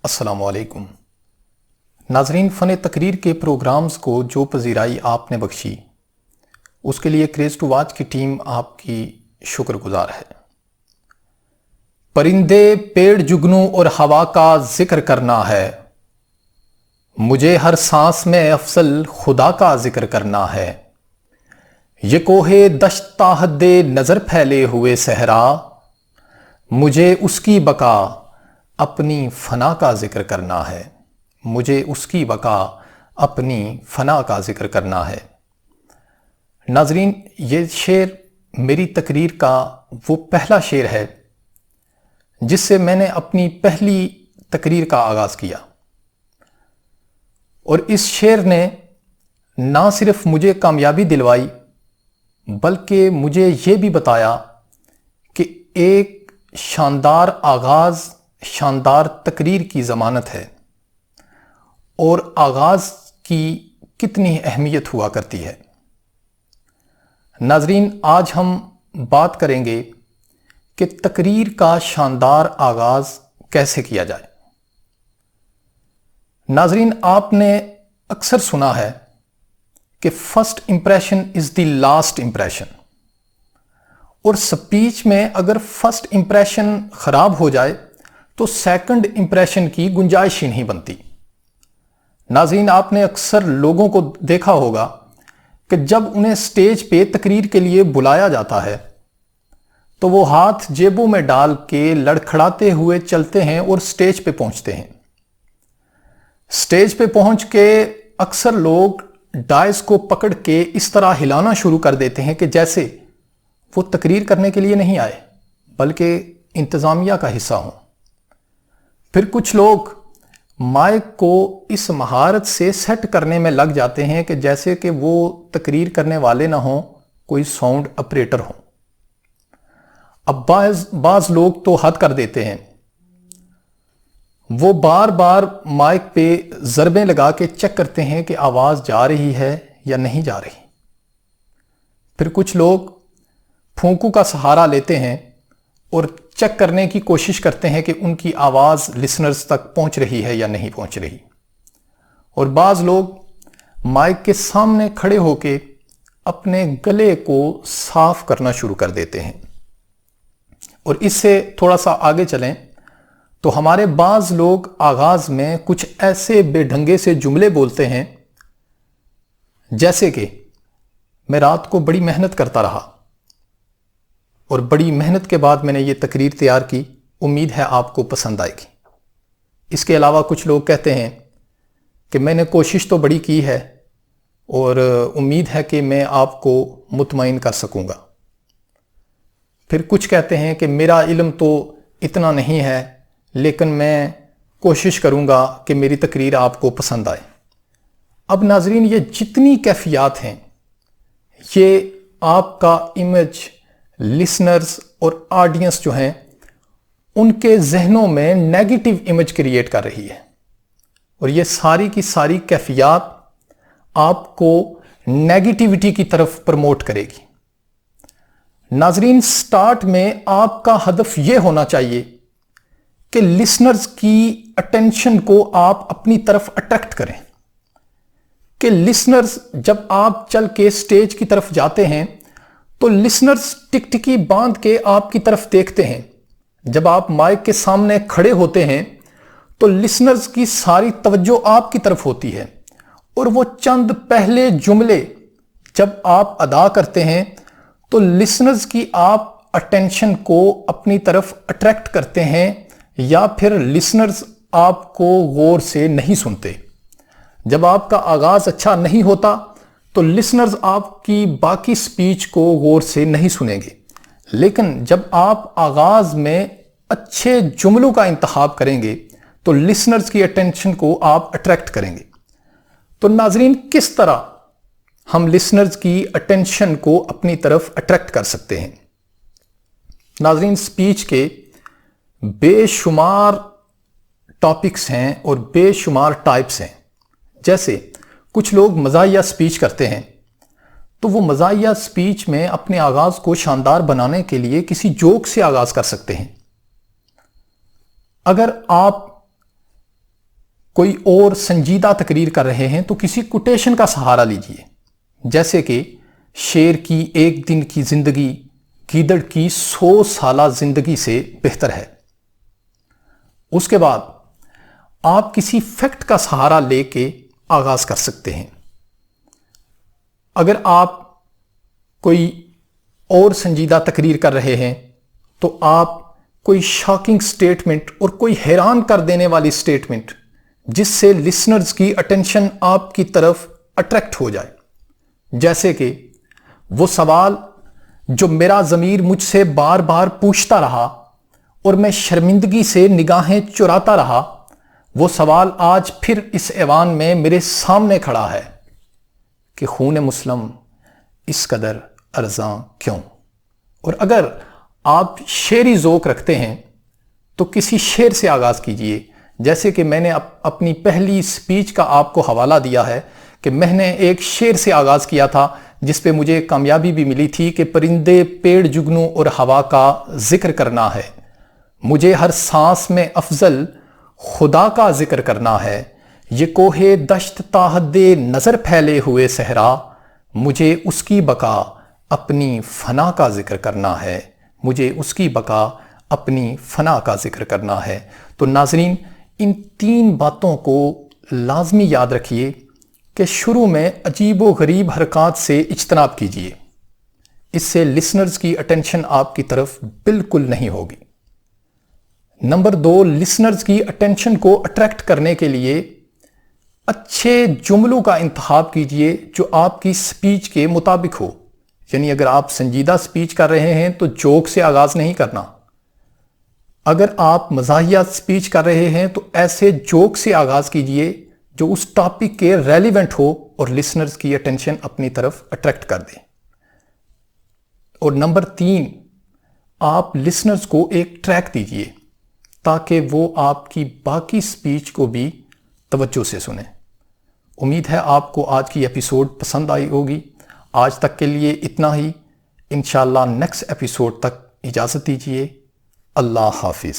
السلام علیکم ناظرین، فن تقریر کے پروگرامز کو جو پذیرائی آپ نے بخشی اس کے لیے کریز ٹو واچ کی ٹیم آپ کی شکر گزار ہے۔ پرندے، پیڑ، جگنوں اور ہوا کا ذکر کرنا ہے، مجھے ہر سانس میں افضل خدا کا ذکر کرنا ہے۔ یہ کوہ دشت تا حد نظر پھیلے ہوئے صحرا، مجھے اس کی بقا اپنی فنا کا ذکر کرنا ہے، مجھے اس کی بقا اپنی فنا کا ذکر کرنا ہے۔ ناظرین، یہ شعر میری تقریر کا وہ پہلا شعر ہے جس سے میں نے اپنی پہلی تقریر کا آغاز کیا، اور اس شعر نے نہ صرف مجھے کامیابی دلوائی بلکہ مجھے یہ بھی بتایا کہ ایک شاندار آغاز شاندار تقریر کی ضمانت ہے، اور آغاز کی کتنی اہمیت ہوا کرتی ہے۔ ناظرین، آج ہم بات کریں گے کہ تقریر کا شاندار آغاز کیسے کیا جائے۔ ناظرین، آپ نے اکثر سنا ہے کہ first impression is the last impression, اور سپیچ میں اگر فرسٹ امپریشن خراب ہو جائے تو سیکنڈ امپریشن کی گنجائش ہی نہیں بنتی۔ ناظرین، آپ نے اکثر لوگوں کو دیکھا ہوگا کہ جب انہیں سٹیج پہ تقریر کے لیے بلایا جاتا ہے تو وہ ہاتھ جیبوں میں ڈال کے لڑکھڑاتے ہوئے چلتے ہیں اور سٹیج پہ پہنچتے ہیں۔ سٹیج پہ پہنچ کے اکثر لوگ ڈائز کو پکڑ کے اس طرح ہلانا شروع کر دیتے ہیں کہ جیسے وہ تقریر کرنے کے لیے نہیں آئے بلکہ انتظامیہ کا حصہ ہوں۔ پھر کچھ لوگ مائک کو اس مہارت سے سیٹ کرنے میں لگ جاتے ہیں کہ جیسے کہ وہ تقریر کرنے والے نہ ہوں، کوئی ساؤنڈ آپریٹر ہوں۔ اب بعض لوگ تو حد کر دیتے ہیں، وہ بار بار مائک پہ ضربیں لگا کے چیک کرتے ہیں کہ آواز جا رہی ہے یا نہیں جا رہی۔ پھر کچھ لوگ پھونکوں کا سہارا لیتے ہیں اور چیک کرنے کی کوشش کرتے ہیں کہ ان کی آواز لسنرز تک پہنچ رہی ہے یا نہیں پہنچ رہی۔ اور بعض لوگ مائک کے سامنے کھڑے ہو کے اپنے گلے کو صاف کرنا شروع کر دیتے ہیں۔ اور اس سے تھوڑا سا آگے چلیں تو ہمارے بعض لوگ آغاز میں کچھ ایسے بے ڈھنگے سے جملے بولتے ہیں جیسے کہ میں رات کو بڑی محنت کرتا رہا اور بڑی محنت کے بعد میں نے یہ تقریر تیار کی، امید ہے آپ کو پسند آئے گی۔ اس کے علاوہ کچھ لوگ کہتے ہیں کہ میں نے کوشش تو بڑی کی ہے اور امید ہے کہ میں آپ کو مطمئن کر سکوں گا۔ پھر کچھ کہتے ہیں کہ میرا علم تو اتنا نہیں ہے لیکن میں کوشش کروں گا کہ میری تقریر آپ کو پسند آئے۔ اب ناظرین، یہ جتنی کیفیات ہیں یہ آپ کا امیج، لسنرز اور آڈینس جو ہیں ان کے ذہنوں میں نیگیٹو امیج کریٹ کر رہی ہے، اور یہ ساری کی ساری کیفیات آپ کو نیگیٹیوٹی کی طرف پروموٹ کرے گی۔ ناظرین، سٹارٹ میں آپ کا ہدف یہ ہونا چاہیے کہ لسنرز کی اٹینشن کو آپ اپنی طرف اٹریکٹ کریں، کہ لسنرز جب آپ چل کے سٹیج کی طرف جاتے ہیں تو لسنرز ٹک ٹکی باندھ کے آپ کی طرف دیکھتے ہیں۔ جب آپ مائک کے سامنے کھڑے ہوتے ہیں تو لسنرز کی ساری توجہ آپ کی طرف ہوتی ہے، اور وہ چند پہلے جملے جب آپ ادا کرتے ہیں تو لسنرز کی آپ اٹینشن کو اپنی طرف اٹریکٹ کرتے ہیں، یا پھر لسنرز آپ کو غور سے نہیں سنتے۔ جب آپ کا آغاز اچھا نہیں ہوتا تو لسنرز آپ کی باقی سپیچ کو غور سے نہیں سنیں گے، لیکن جب آپ آغاز میں اچھے جملوں کا انتخاب کریں گے تو لسنرز کی اٹینشن کو آپ اٹریکٹ کریں گے۔ تو ناظرین، کس طرح ہم لسنرز کی اٹینشن کو اپنی طرف اٹریکٹ کر سکتے ہیں؟ ناظرین، سپیچ کے بے شمار ٹاپکس ہیں اور بے شمار ٹائپس ہیں۔ جیسے کچھ لوگ مزاحیہ سپیچ کرتے ہیں تو وہ مزاحیہ سپیچ میں اپنے آغاز کو شاندار بنانے کے لیے کسی جوک سے آغاز کر سکتے ہیں۔ اگر آپ کوئی اور سنجیدہ تقریر کر رہے ہیں تو کسی کوٹیشن کا سہارا لیجئے، جیسے کہ شیر کی ایک دن کی زندگی گیدڑ کی 100 سالہ زندگی سے بہتر ہے۔ اس کے بعد آپ کسی فیکٹ کا سہارا لے کے آغاز کر سکتے ہیں۔ اگر آپ کوئی اور سنجیدہ تقریر کر رہے ہیں تو آپ کوئی شاکنگ سٹیٹمنٹ اور کوئی حیران کر دینے والی سٹیٹمنٹ جس سے لسنرز کی اٹینشن آپ کی طرف اٹریکٹ ہو جائے، جیسے کہ وہ سوال جو میرا ضمیر مجھ سے بار بار پوچھتا رہا اور میں شرمندگی سے نگاہیں چراتا رہا، وہ سوال آج پھر اس ایوان میں میرے سامنے کھڑا ہے کہ خون مسلم اس قدر ارزاں کیوں؟ اور اگر آپ شعری ذوق رکھتے ہیں تو کسی شعر سے آغاز کیجئے، جیسے کہ میں نے اپنی پہلی سپیچ کا آپ کو حوالہ دیا ہے کہ میں نے ایک شعر سے آغاز کیا تھا جس پہ مجھے کامیابی بھی ملی تھی کہ پرندے پیڑ جگنوں اور ہوا کا ذکر کرنا ہے، مجھے ہر سانس میں افضل خدا کا ذکر کرنا ہے، یہ کوہ دشت تا حد نظر پھیلے ہوئے صحرا، مجھے اس کی بقا اپنی فنا کا ذکر کرنا ہے، مجھے اس کی بقا اپنی فنا کا ذکر کرنا ہے۔ تو ناظرین، ان 3 باتوں کو لازمی یاد رکھیے کہ شروع میں عجیب و غریب حرکات سے اجتناب کیجیے، اس سے لسنرز کی اٹینشن آپ کی طرف بالکل نہیں ہوگی۔ نمبر 2، لسنرز کی اٹینشن کو اٹریکٹ کرنے کے لیے اچھے جملوں کا انتخاب کیجئے جو آپ کی سپیچ کے مطابق ہو، یعنی اگر آپ سنجیدہ سپیچ کر رہے ہیں تو جوک سے آغاز نہیں کرنا، اگر آپ مزاحیہ سپیچ کر رہے ہیں تو ایسے جوک سے آغاز کیجئے جو اس ٹاپک کے ریلیونٹ ہو اور لسنرز کی اٹینشن اپنی طرف اٹریکٹ کر دیں۔ اور نمبر 3، آپ لسنرز کو ایک ٹریک دیجئے تاکہ وہ آپ کی باقی سپیچ کو بھی توجہ سے سنیں۔ امید ہے آپ کو آج کی ایپیسوڈ پسند آئی ہوگی۔ آج تک کے لیے اتنا ہی، انشاءاللہ نیکسٹ ایپیسوڈ تک اجازت دیجیے۔ اللہ حافظ۔